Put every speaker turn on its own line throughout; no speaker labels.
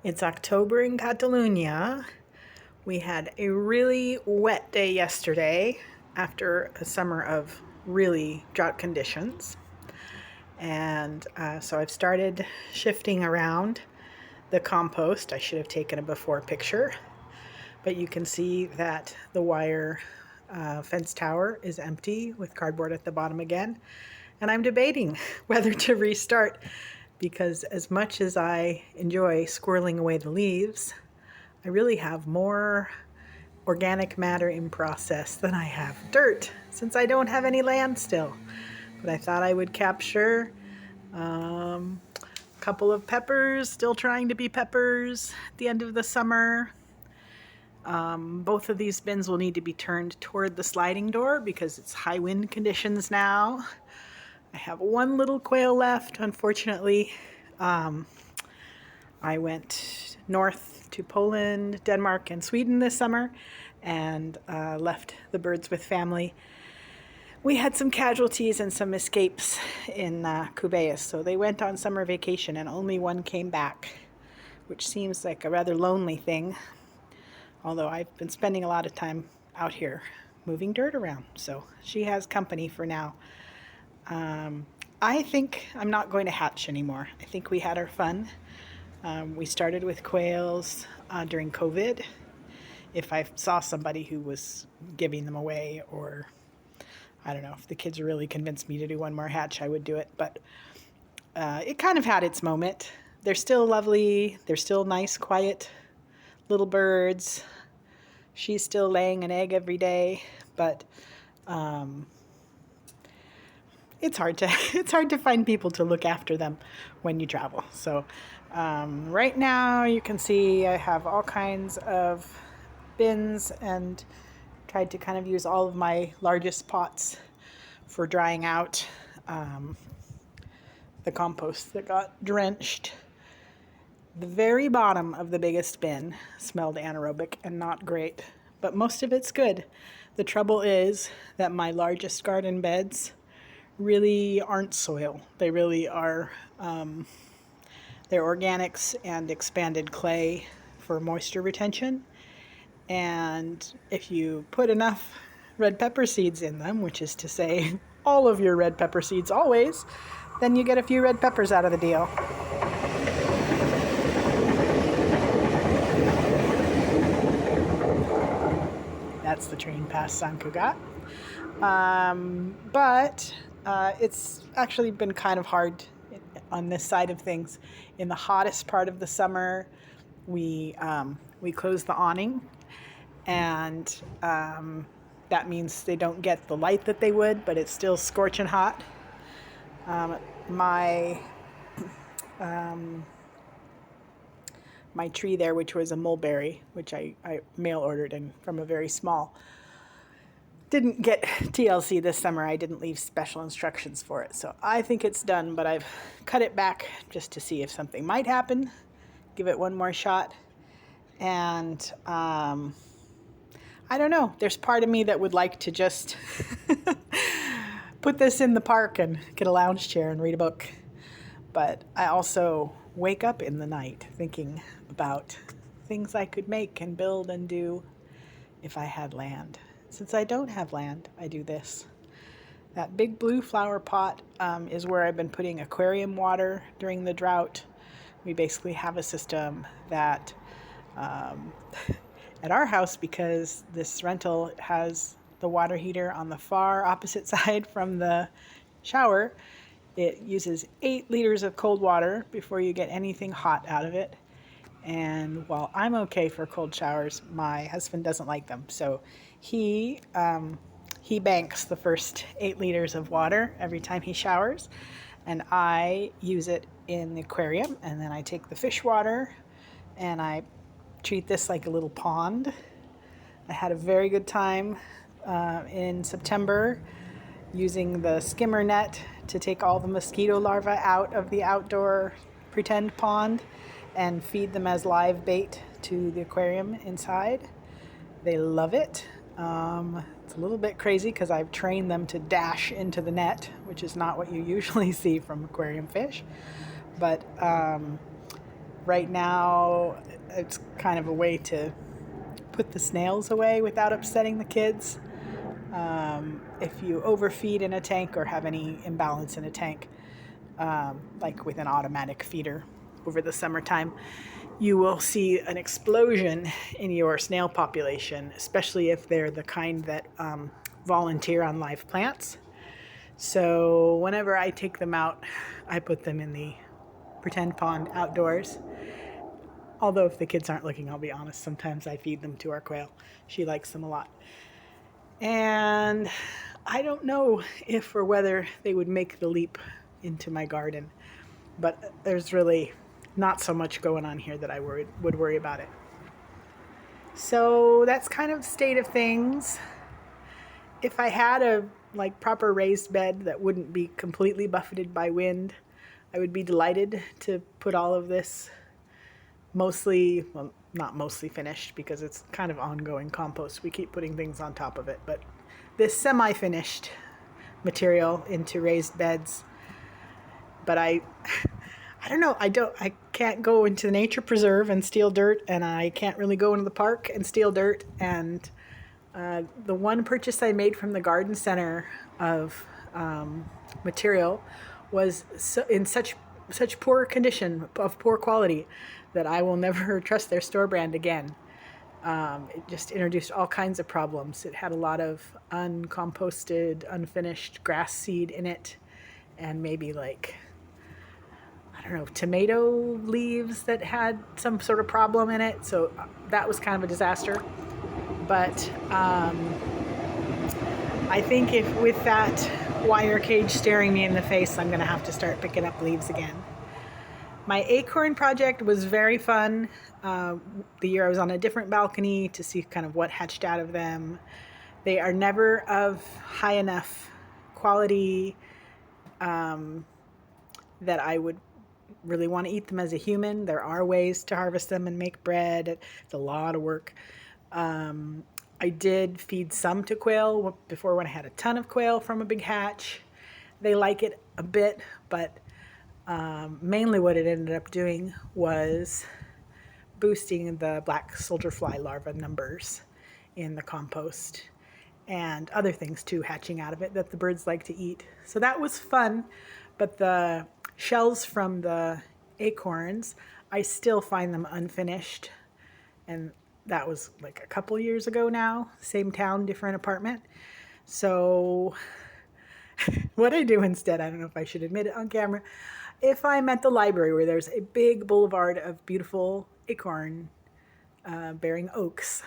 It's October in Catalunya. We had a really wet day yesterday after a summer of really drought conditions. And so I've started shifting around the compost. I should have taken a before picture, but you can see that the wire fence tower is empty with cardboard at the bottom again. And I'm debating whether to restart because as much as I enjoy squirreling away the leaves, I really have more organic matter in process than I have dirt since I don't have any land still. But I thought I would capture a couple of peppers, still trying to be peppers at the end of the summer. Both of these bins will need to be turned toward the sliding door because it's high wind conditions now. I have one little quail left, unfortunately. I went north to Poland, Denmark, and Sweden this summer and left the birds with family. We had some casualties and some escapes in Cubeus, so they went on summer vacation and only one came back, which seems like a rather lonely thing, although I've been spending a lot of time out here moving dirt around, so she has company for now. I think I'm not going to hatch anymore. I think we had our fun. We started with quails during COVID. If I saw somebody who was giving them away, or I don't know, if the kids really convinced me to do one more hatch, I would do it. But it kind of had its moment. They're still lovely. They're still nice, quiet little birds. She's still laying an egg every day, but it's hard to find people to look after them when you travel. So right now you can see I have all kinds of bins and tried to kind of use all of my largest pots for drying out the compost that got drenched. The very bottom of the biggest bin smelled anaerobic and not great, but most of it's good. The trouble is that my largest garden beds really aren't soil. They really are, they're organics and expanded clay for moisture retention. And if you put enough red pepper seeds in them, which is to say all of your red pepper seeds always, then you get a few red peppers out of the deal. That's the train past San Cugat. But it's actually been kind of hard on this side of things. In the hottest part of the summer, we close the awning, and that means they don't get the light that they would, but it's still scorching hot. My tree there, which was a mulberry, which I mail ordered and from a very small, didn't get TLC this summer. I didn't leave special instructions for it. So I think it's done, but I've cut it back just to see if something might happen, give it one more shot. And I don't know. There's part of me that would like to just put this in the park and get a lounge chair and read a book. But I also wake up in the night thinking about things I could make and build and do if I had land. Since I don't have land, I do this. That big blue flower pot is where I've been putting aquarium water during the drought. We basically have a system that at our house, because this rental has the water heater on the far opposite side from the shower, it uses 8 liters of cold water before you get anything hot out of it. And while I'm okay for cold showers, my husband doesn't like them. So he banks the first 8 liters of water every time he showers. And I use it in the aquarium. And then I take the fish water and I treat this like a little pond. I had a very good time in September using the skimmer net to take all the mosquito larvae out of the outdoor pretend pond and feed them as live bait to the aquarium inside. They love it. It's a little bit crazy because I've trained them to dash into the net, which is not what you usually see from aquarium fish. But right now it's kind of a way to put the snails away without upsetting the kids. If you overfeed in a tank or have any imbalance in a tank, like with an automatic feeder over the summertime, you will see an explosion in your snail population, especially if they're the kind that volunteer on live plants. So whenever I take them out, I put them in the pretend pond outdoors. Although if the kids aren't looking, I'll be honest, sometimes I feed them to our quail. She likes them a lot. And I don't know if or whether they would make the leap into my garden, but there's really not so much going on here that I would worry about it. So that's kind of the state of things. If I had a proper raised bed that wouldn't be completely buffeted by wind, I would be delighted to put all of this mostly, well, not mostly finished because it's kind of ongoing compost. We keep putting things on top of it, but this semi-finished material into raised beds. But I don't know. I can't go into the nature preserve and steal dirt, and I can't really go into the park and steal dirt. And the one purchase I made from the garden center of material was in such poor condition, of poor quality, that I will never trust their store brand again. It just introduced all kinds of problems. It had a lot of uncomposted, unfinished grass seed in it, and maybe tomato leaves that had some sort of problem in it. So that was kind of a disaster. But I think if with that wire cage staring me in the face, I'm going to have to start picking up leaves again. My acorn project was very fun. The year I was on a different balcony to see kind of what hatched out of them. They are never of high enough quality that I would really want to eat them as a human. There are ways to harvest them and make bread. It's a lot of work. I did feed some to quail before when I had a ton of quail from a big hatch. They like it a bit, but mainly what it ended up doing was boosting the black soldier fly larva numbers in the compost and other things too hatching out of it that the birds like to eat. So that was fun, but the shells from the acorns, I still find them unfinished, and that was like a couple years ago now. Same town, different apartment. So what I do instead, I don't know if I should admit it on camera, if I'm at the library where there's a big boulevard of beautiful acorn bearing oaks,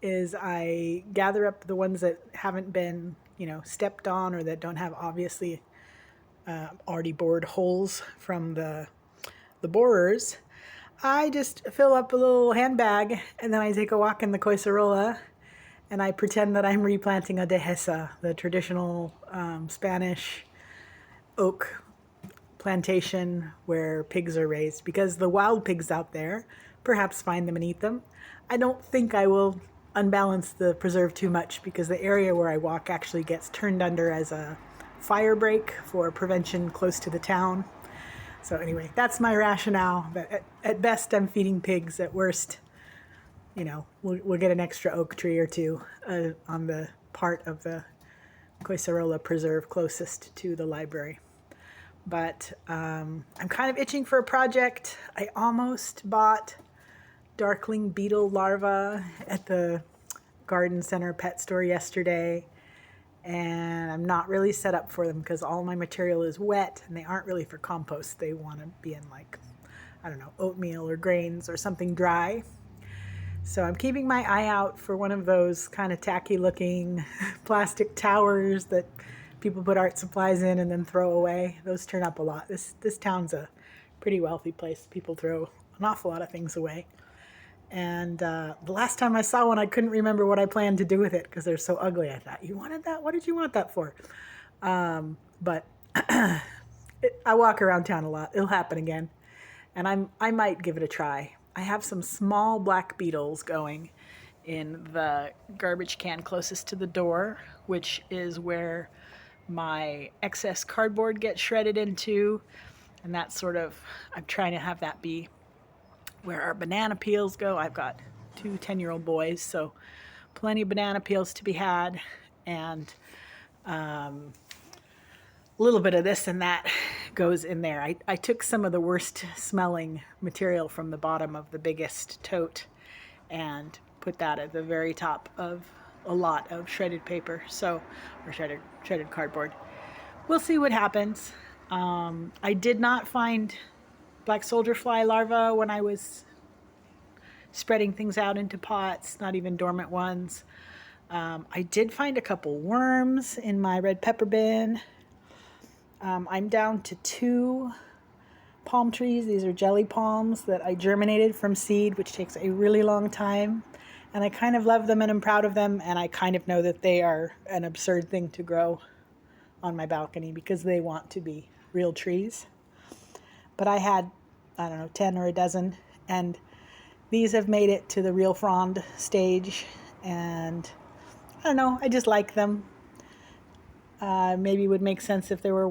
is I gather up the ones that haven't been, stepped on or that don't have obviously already bored holes from the borers. I just fill up a little handbag and then I take a walk in the Coicerola and I pretend that I'm replanting a dehesa, the traditional Spanish oak plantation where pigs are raised, because the wild pigs out there perhaps find them and eat them. I don't think I will unbalance the preserve too much because the area where I walk actually gets turned under as a fire break for prevention close to the town. So anyway, that's my rationale. That at best I'm feeding pigs. At worst, we'll get an extra oak tree or two on the part of the Coicerola preserve closest to the library. But I'm kind of itching for a project. I almost bought darkling beetle larvae at the garden center pet store yesterday, and I'm not really set up for them because all my material is wet and they aren't really for compost. They want to be in oatmeal or grains or something dry. So I'm keeping my eye out for one of those kind of tacky looking plastic towers that people put art supplies in and then throw away. Those turn up a lot. This town's a pretty wealthy place. People throw an awful lot of things away. And the last time I saw one, I couldn't remember what I planned to do with it because they're so ugly. I thought, you wanted that? What did you want that for? But I walk around town a lot. It'll happen again. And I might give it a try. I have some small black beetles going in the garbage can closest to the door, which is where my excess cardboard gets shredded into. And that's I'm trying to have that be where our banana peels go. I've got 2 10-year-old boys, so plenty of banana peels to be had, and a little bit of this and that goes in there. I took some of the worst smelling material from the bottom of the biggest tote and put that at the very top of a lot of shredded paper, or shredded cardboard. We'll see what happens. I did not find black soldier fly larvae when I was spreading things out into pots, not even dormant ones. I did find a couple worms in my red pepper bin. I'm down to 2 palm trees. These are jelly palms that I germinated from seed, which takes a really long time. And I kind of love them and I'm proud of them. And I kind of know that they are an absurd thing to grow on my balcony because they want to be real trees. But I had, I don't know, 10 or a dozen. And these have made it to the real frond stage. And I don't know, I just like them. Maybe it would make sense if there were